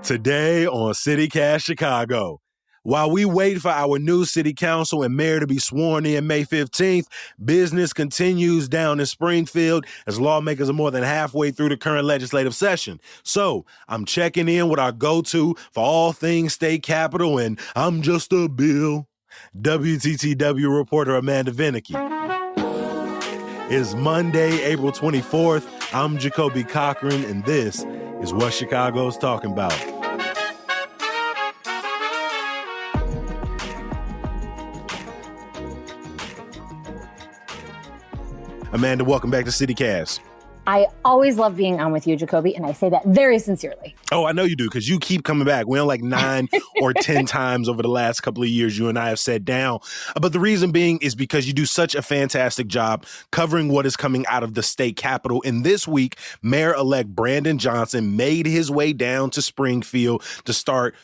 Today on CityCast Chicago, while we wait for our new city council and mayor to be sworn in May 15th, business continues down in Springfield as lawmakers are more than halfway through the current legislative session. So I'm checking in with our go-to for all things state capitol, and I'm just a bill. WTTW reporter Amanda Vinicky. It's Monday, April 24th. I'm Jacoby Cochran, and this is what Chicago's talking about. Amanda, welcome back to CityCast. I always love being on with you, Jacoby, and I say that very sincerely. Oh, I know you do, because you keep coming back. We're on like 9 or 10 times over the last couple of years you and I have sat down. But the reason being is because you do such a fantastic job covering what is coming out of the state capitol. And this week, Mayor-elect Brandon Johnson made his way down to Springfield to start,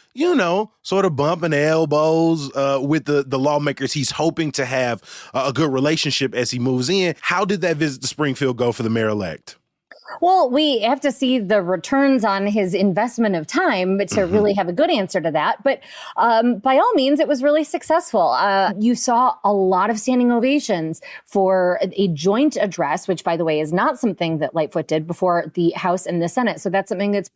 sort of bumping elbows with the lawmakers. He's hoping to have a good relationship as he moves in. How did that visit to Springfield go for the mayor-elect? Well, we have to see the returns on his investment of time to really have a good answer to that. But by all means, it was really successful. You saw a lot of standing ovations for a joint address, which, by the way, is not something that Lightfoot did before the House and the Senate. So that's something that's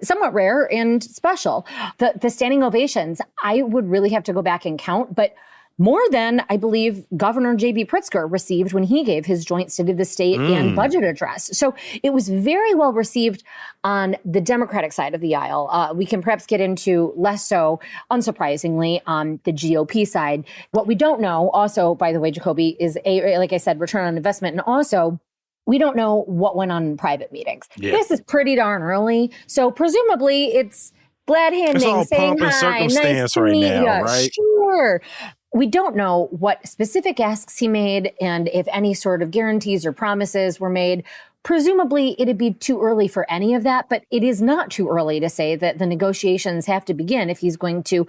somewhat rare and special. The standing ovations, I would really have to go back and count, but more than, I believe, Governor J.B. Pritzker received when he gave his joint State of the State and budget address. So it was very well received on the Democratic side of the aisle. We can perhaps get into less so, unsurprisingly, on the GOP side. What we don't know, also, by the way, Jacoby, is, like I said, return on investment. And also, we don't know what went on in private meetings. Yeah. This is pretty darn early. So presumably it's glad handing, saying hi, nice to meet you. Right? Sure. We don't know what specific asks he made and if any sort of guarantees or promises were made. Presumably, it'd be too early for any of that, but it is not too early to say that the negotiations have to begin if he's going to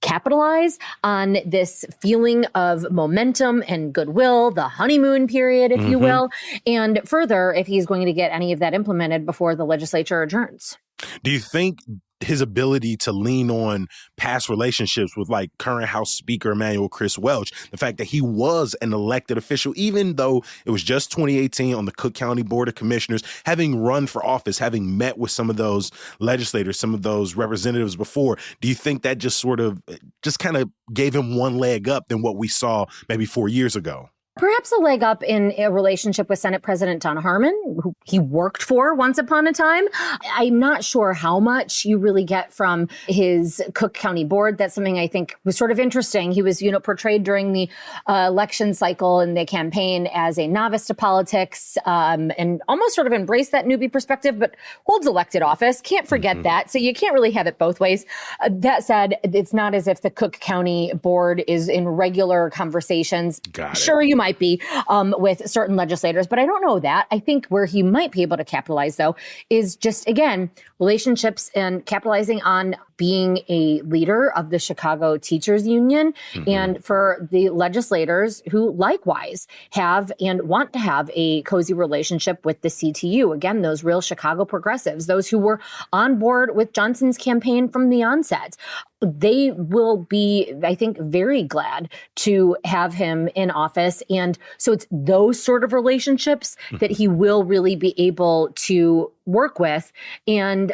capitalize on this feeling of momentum and goodwill, the honeymoon period, if you will, and further, if he's going to get any of that implemented before the legislature adjourns. Do you think his ability to lean on past relationships with like current House Speaker Emanuel Chris Welch, the fact that he was an elected official, even though it was just 2018 on the Cook County Board of Commissioners, having run for office, having met with some of those legislators, some of those representatives before, do you think that just kind of gave him one leg up than what we saw maybe 4 years ago? Perhaps a leg up in a relationship with Senate President Don Harmon, who he worked for once upon a time. I'm not sure how much you really get from his Cook County board. That's something I think was sort of interesting. He was, portrayed during the election cycle and the campaign as a novice to politics and almost sort of embraced that newbie perspective, but holds elected office. Can't forget that. So you can't really have it both ways. That said, it's not as if the Cook County board is in regular conversations. Sure, you might be with certain legislators, but I don't know that. I think where he might be able to capitalize, though, is just, again, relationships and capitalizing on being a leader of the Chicago Teachers Union and for the legislators who likewise have and want to have a cozy relationship with the CTU. Again, those real Chicago progressives, those who were on board with Johnson's campaign from the onset. They will be, I think, very glad to have him in office. And so it's those sort of relationships that he will really be able to work with. And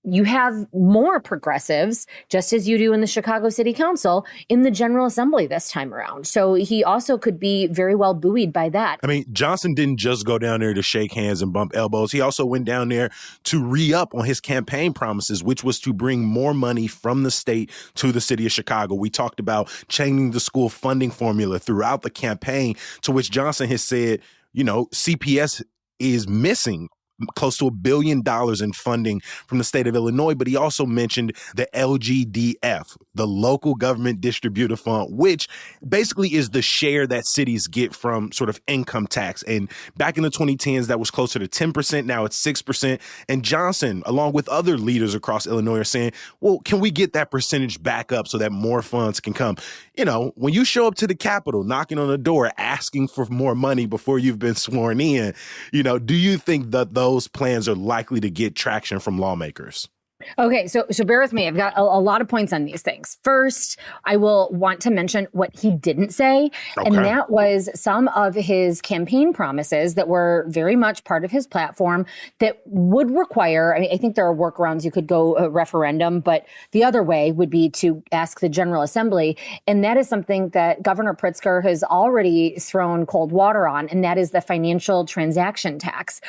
you have more progressives, just as you do in the Chicago City Council, in the General Assembly this time around. So he also could be very well buoyed by that. I mean, Johnson didn't just go down there to shake hands and bump elbows. He also went down there to re-up on his campaign promises, which was to bring more money from the state to the city of Chicago. We talked about changing the school funding formula throughout the campaign, to which Johnson has said, CPS is missing close to $1 billion in funding from the state of Illinois. But he also mentioned the LGDF, the Local Government Distributive Fund, which basically is the share that cities get from sort of income tax. And back in the 2010s, that was closer to 10%. Now it's 6%. And Johnson, along with other leaders across Illinois, are saying, well, can we get that percentage back up so that more funds can come? You know, when you show up to the Capitol, knocking on the door, asking for more money before you've been sworn in, you know, do you think that those plans are likely to get traction from lawmakers? Okay, so bear with me. I've got a lot of points on these things. First, I will want to mention what he didn't say, and Okay. that was some of his campaign promises that were very much part of his platform that would require, I mean, I think there are workarounds. You could go a referendum, but the other way would be to ask the General Assembly, and that is something that Governor Pritzker has already thrown cold water on, and that is the financial transaction tax.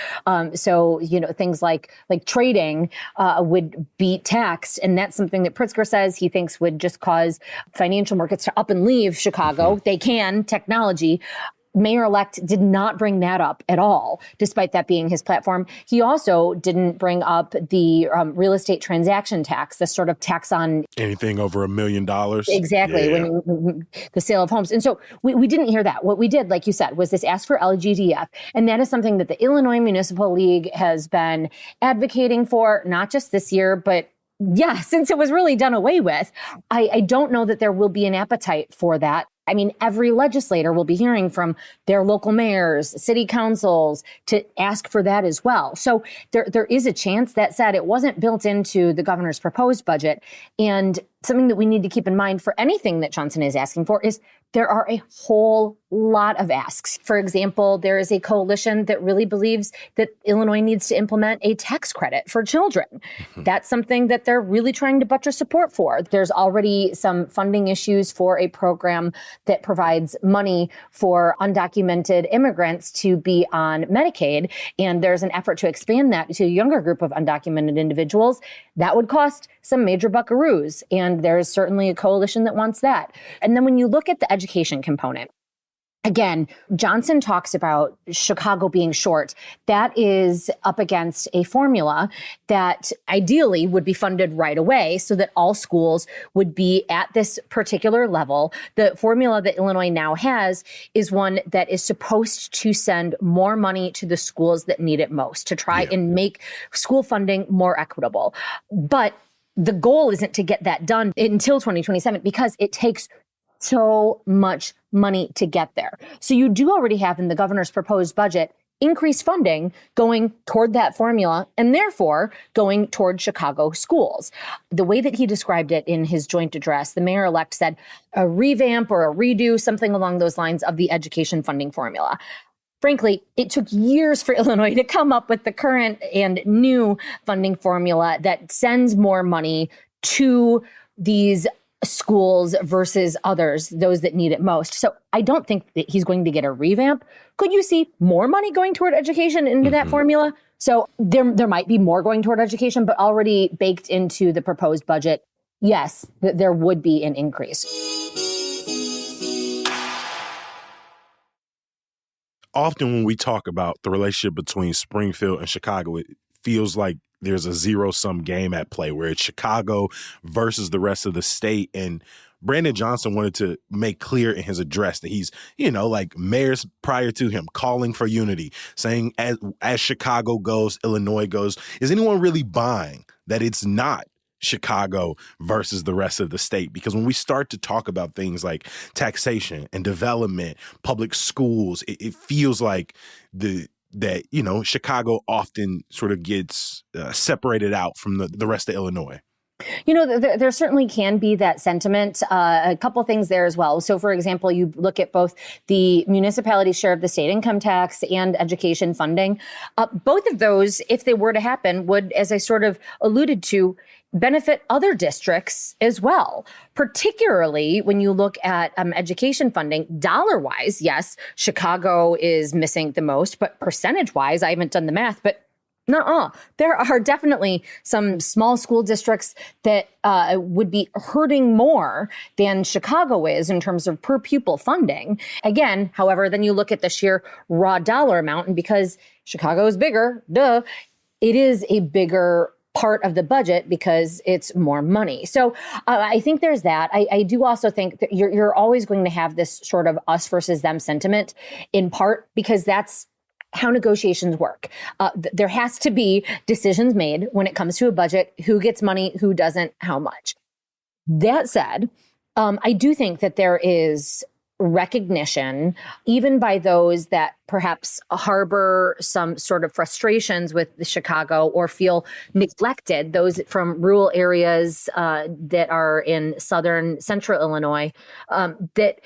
So, things like trading would be taxed. And that's something that Pritzker says he thinks would just cause financial markets to up and leave Chicago. They can, technology. Mayor-elect did not bring that up at all, despite that being his platform. He also didn't bring up the real estate transaction tax, the sort of tax on anything over $1 million. Exactly. Yeah. When the sale of homes. And so we didn't hear that. What we did, like you said, was this ask for LGDF. And that is something that the Illinois Municipal League has been advocating for, not just this year, but since it was really done away with. I don't know that there will be an appetite for that. I mean, every legislator will be hearing from their local mayors, city councils to ask for that as well. So there is a chance. That said, it wasn't built into the governor's proposed budget. And something that we need to keep in mind for anything that Johnson is asking for is there are a whole lot of asks. For example, there is a coalition that really believes that Illinois needs to implement a tax credit for children. That's something that they're really trying to buttress support for. There's already some funding issues for a program that provides money for undocumented immigrants to be on Medicaid. And there's an effort to expand that to a younger group of undocumented individuals. That would cost some major buckaroos. And there's certainly a coalition that wants that. And then when you look at the education component, again, Johnson talks about Chicago being short. That is up against a formula that ideally would be funded right away so that all schools would be at this particular level. The formula that Illinois now has is one that is supposed to send more money to the schools that need it most, to try and make school funding more equitable. But the goal isn't to get that done until 2027 because it takes so much money to get there. So you do already have in the governor's proposed budget increased funding going toward that formula and therefore going toward Chicago schools. The way that he described it in his joint address, the mayor-elect said a revamp or a redo, something along those lines of the education funding formula. Frankly, it took years for Illinois to come up with the current and new funding formula that sends more money to these schools versus others, those that need it most. So I don't think that he's going to get a revamp. Could you see more money going toward education into that formula? So there might be more going toward education, but already baked into the proposed budget, yes, there would be an increase. Often when we talk about the relationship between Springfield and Chicago, it feels like there's a zero-sum game at play where it's Chicago versus the rest of the state. And Brandon Johnson wanted to make clear in his address that he's, like mayors prior to him calling for unity, saying as Chicago goes, Illinois goes. Is anyone really buying that it's not Chicago versus the rest of the state? Because when we start to talk about things like taxation and development, public schools, it feels like Chicago often sort of gets separated out from the rest of Illinois. There certainly can be that sentiment. A couple things there as well. So, for example, you look at both the municipality's share of the state income tax and education funding. Both of those, if they were to happen, would, as I sort of alluded to, benefit other districts as well, particularly when you look at education funding. Dollar-wise, yes, Chicago is missing the most, but percentage-wise, I haven't done the math, but there are definitely some small school districts that would be hurting more than Chicago is in terms of per pupil funding. Again, however, then you look at the sheer raw dollar amount, and because Chicago is bigger, it is a bigger part of the budget because it's more money. So I think there's that. I do also think that you're always going to have this sort of us versus them sentiment, in part because that's how negotiations work. There has to be decisions made when it comes to a budget, who gets money, who doesn't, how much. That said, I do think that there is recognition, even by those that perhaps harbor some sort of frustrations with Chicago or feel neglected, those from rural areas that are in southern central Illinois, that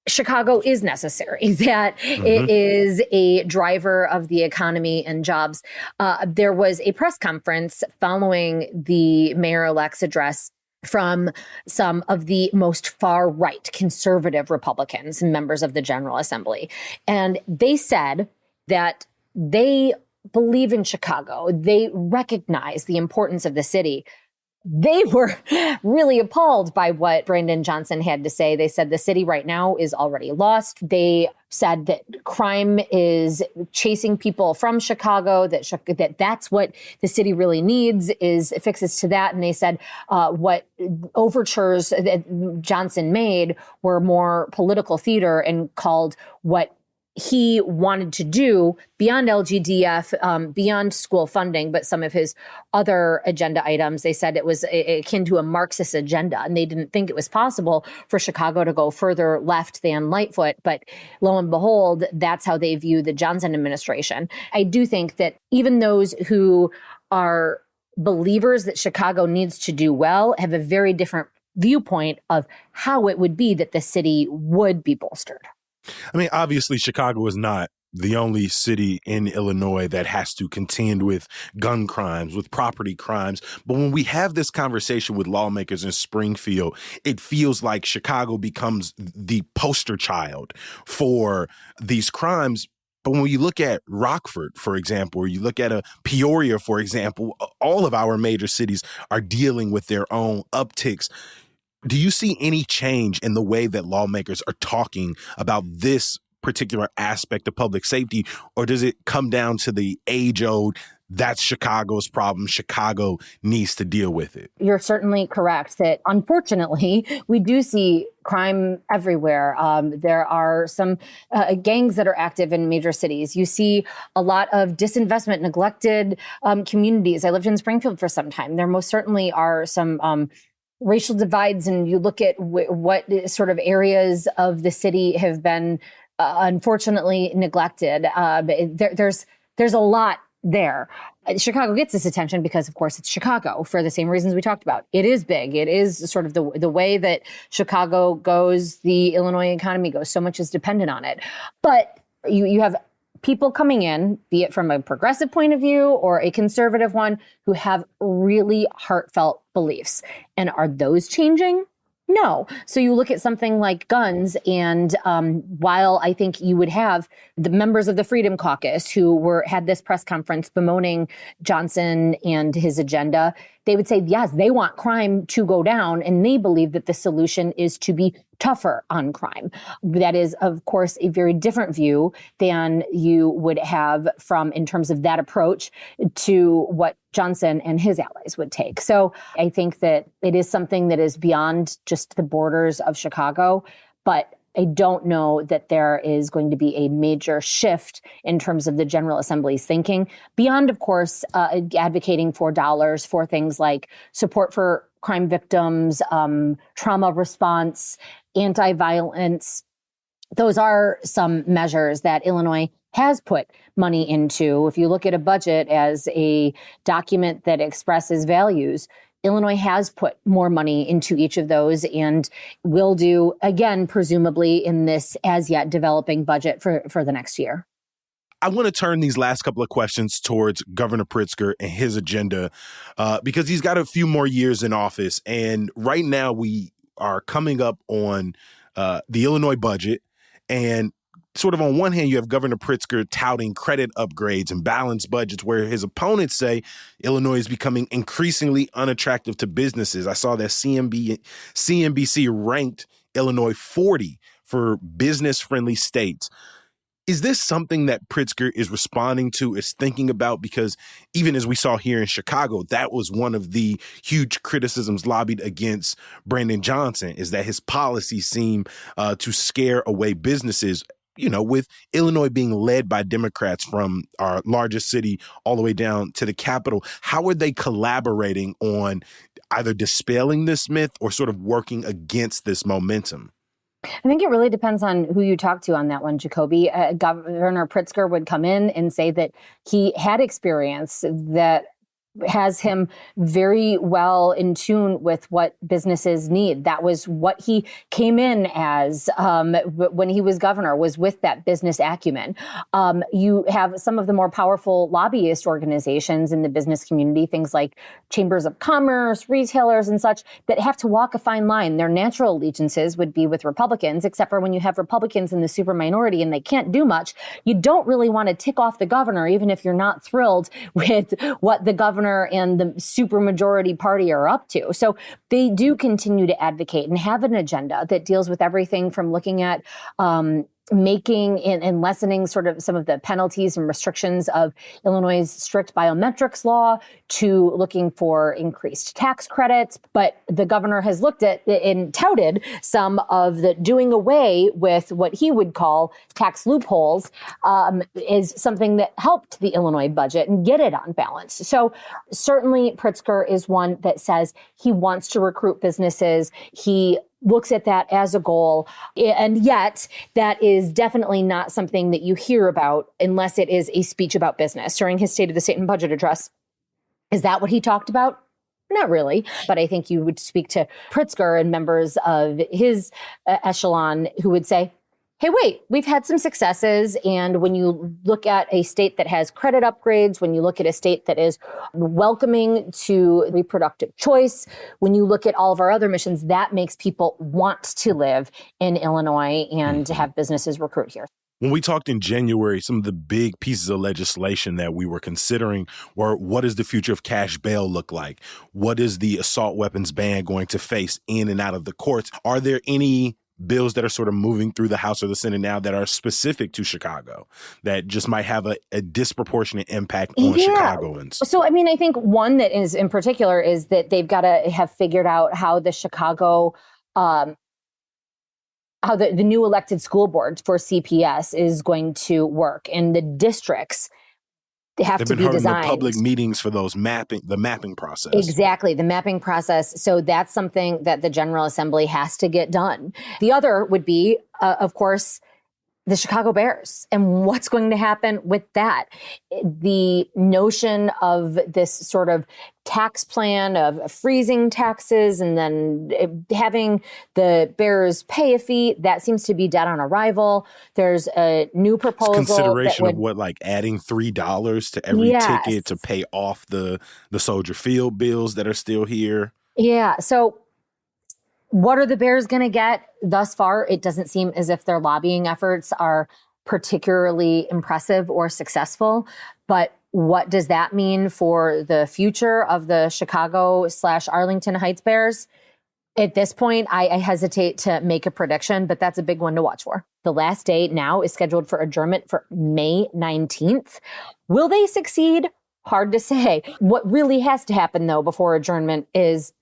Chicago is necessary, that it is a driver of the economy and jobs. There was a press conference following the mayor-elect's address from some of the most far-right conservative Republicans, members of the General Assembly. And they said that they believe in Chicago. They recognize the importance of the city. They were really appalled by what Brandon Johnson had to say. They said the city right now is already lost. They said that crime is chasing people from Chicago, that that's what the city really needs is fixes to that. And they said what overtures that Johnson made were more political theater and called what he wanted to do beyond LGDF, beyond school funding, but some of his other agenda items, they said it was akin to a Marxist agenda, and they didn't think it was possible for Chicago to go further left than Lightfoot. But lo and behold, that's how they view the Johnson administration. I do think that even those who are believers that Chicago needs to do well have a very different viewpoint of how it would be that the city would be bolstered. I mean, obviously, Chicago is not the only city in Illinois that has to contend with gun crimes, with property crimes. But when we have this conversation with lawmakers in Springfield, it feels like Chicago becomes the poster child for these crimes. But when you look at Rockford, for example, or you look at Peoria, for example, all of our major cities are dealing with their own upticks. Do you see any change in the way that lawmakers are talking about this particular aspect of public safety, or does it come down to the age-old, that's Chicago's problem, Chicago needs to deal with it? You're certainly correct that, unfortunately, we do see crime everywhere. There are some gangs that are active in major cities. You see a lot of disinvestment, neglected communities. I lived in Springfield for some time. There most certainly are some racial divides, and you look at what sort of areas of the city have been unfortunately neglected. There's a lot there. Chicago gets this attention because, of course, it's Chicago for the same reasons we talked about. It is big. It is sort of the way that Chicago goes, the Illinois economy goes. So much is dependent on it. But you have people coming in, be it from a progressive point of view or a conservative one, who have really heartfelt beliefs. And are those changing? No. So you look at something like guns, and while I think you would have the members of the Freedom Caucus who had this press conference bemoaning Johnson and his agenda, they would say, yes, they want crime to go down, and they believe that the solution is to be tougher on crime. That is, of course, a very different view than you would have in terms of that approach to what Johnson and his allies would take. So I think that it is something that is beyond just the borders of Chicago, but I don't know that there is going to be a major shift in terms of the General Assembly's thinking, beyond, of course, advocating for dollars for things like support for crime victims, trauma response, anti-violence. Those are some measures that Illinois has put money into. If you look at a budget as a document that expresses values, Illinois has put more money into each of those and will do, again, presumably in this as yet developing budget for the next year. I want to turn these last couple of questions towards Governor Pritzker and his agenda because he's got a few more years in office. And right now we are coming up on the Illinois budget. And sort of on one hand, you have Governor Pritzker touting credit upgrades and balanced budgets, where his opponents say Illinois is becoming increasingly unattractive to businesses. I saw that CNBC ranked Illinois 40 for business-friendly states. Is this something that Pritzker is responding to, is thinking about? Because even as we saw here in Chicago, that was one of the huge criticisms lobbied against Brandon Johnson, is that his policies seem to scare away businesses. You know, with Illinois being led by Democrats from our largest city all the way down to the Capitol, how are they collaborating on either dispelling this myth or sort of working against this momentum? I think it really depends on who you talk to on that one, Jacoby. Governor Pritzker would come in and say that he had experience that has him very well in tune with what businesses need. That was what he came in as when he was governor, was with that business acumen. You have some of the more powerful lobbyist organizations in the business community, things like chambers of commerce, retailers and such, that have to walk a fine line. Their natural allegiances would be with Republicans, except for when you have Republicans in the super minority and they can't do much, you don't really want to tick off the governor, even if you're not thrilled with what the governor and the supermajority party are up to. So they do continue to advocate and have an agenda that deals with everything from looking at making and lessening sort of some of the penalties and restrictions of Illinois' strict biometrics law to looking for increased tax credits. But the governor has looked at and touted some of the doing away with what he would call tax loopholes is something that helped the Illinois budget and get it on balance. So certainly Pritzker is one that says he wants to recruit businesses. He looks at that as a goal. And yet that is definitely not something that you hear about unless it is a speech about business. During his State of the State and Budget address, is that what he talked about? Not really. But I think you would speak to Pritzker and members of his echelon who would say, hey, wait, we've had some successes. And when you look at a state that has credit upgrades, when you look at a state that is welcoming to reproductive choice, when you look at all of our other missions, that makes people want to live in Illinois and to have businesses recruit here. When we talked in January, some of the big pieces of legislation that we were considering were, what does the future of cash bail look like? What is the assault weapons ban going to face in and out of the courts? Are there any bills that are sort of moving through the House or the Senate now that are specific to Chicago that just might have a disproportionate impact on Chicagoans? So, I mean, I think one that is in particular is that they've got to have figured out how the Chicago, how the new elected school board for CPS is going to work, and the districts have to be designed. The public meetings for those the mapping process. Exactly, the mapping process. So that's something that the General Assembly has to get done. The other would be, of course, the Chicago Bears and what's going to happen with that. The notion of this sort of tax plan of freezing taxes and then having the Bears pay a fee, that seems to be dead on arrival. There's a new proposal. It's consideration of what, like adding $3 to every ticket to pay off the Soldier Field bills that are still here. Yeah. So what are the Bears going to get? Thus far, it doesn't seem as if their lobbying efforts are particularly impressive or successful. But what does that mean for the future of the Chicago/Arlington Heights Bears? At this point, I hesitate to make a prediction, but that's a big one to watch for. The last day now is scheduled for adjournment for May 19th. Will they succeed? Hard to say. What really has to happen, though, before adjournment is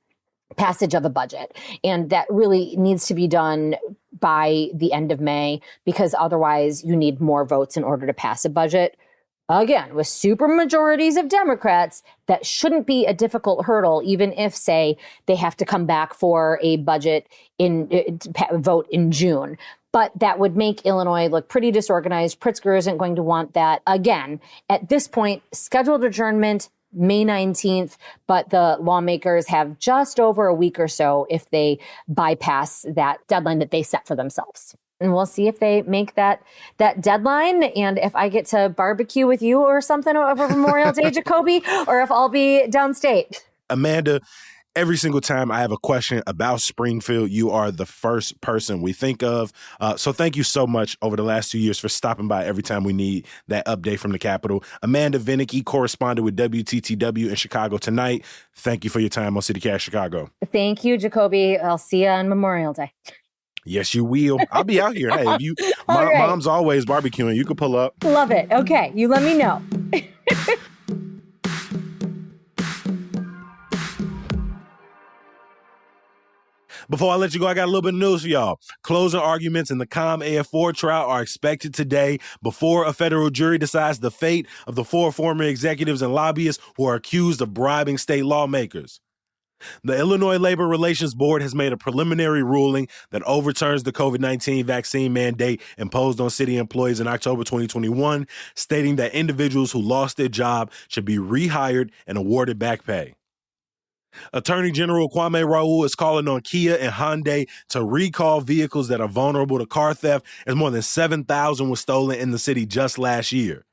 passage of a budget. And that really needs to be done by the end of May, because otherwise you need more votes in order to pass a budget. Again, with super majorities of Democrats, that shouldn't be a difficult hurdle, even if, say, they have to come back for a budget vote in June. But that would make Illinois look pretty disorganized. Pritzker isn't going to want that. Again, at this point, scheduled adjournment, May 19th, but the lawmakers have just over a week or so if they bypass that deadline that they set for themselves. And we'll see if they make that deadline, and if I get to barbecue with you or something over Memorial Day, Jacoby, or if I'll be downstate. Amanda, every single time I have a question about Springfield, you are the first person we think of. So thank you so much over the last 2 years for stopping by every time we need that update from the Capitol. Amanda Vinicky, correspondent with WTTW in Chicago tonight. Thank you for your time on CityCast Chicago. Thank you, Jacoby. I'll see you on Memorial Day. Yes, you will. I'll be out here. Hey, if you, mom's always barbecuing. You can pull up. Love it. Okay, you let me know. Before I let you go, I got a little bit of news for y'all. Closing arguments in the ComAF4 trial are expected today before a federal jury decides the fate of the 4 former executives and lobbyists who are accused of bribing state lawmakers. The Illinois Labor Relations Board has made a preliminary ruling that overturns the COVID-19 vaccine mandate imposed on city employees in October 2021, stating that individuals who lost their job should be rehired and awarded back pay. Attorney General Kwame Raoul is calling on Kia and Hyundai to recall vehicles that are vulnerable to car theft, as more than 7,000 were stolen in the city just last year.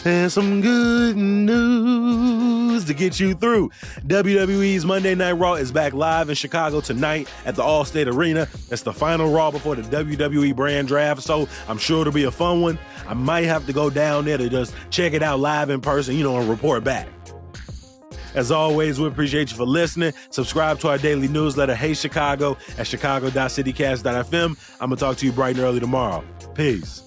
And some good news to get you through. WWE's Monday Night Raw is back live in Chicago tonight at the Allstate Arena. It's the final Raw before the WWE brand draft, so I'm sure it'll be a fun one. I might have to go down there to just check it out live in person, and report back. As always, we appreciate you for listening. Subscribe to our daily newsletter, Hey Chicago, at chicago.citycast.fm. I'm going to talk to you bright and early tomorrow. Peace.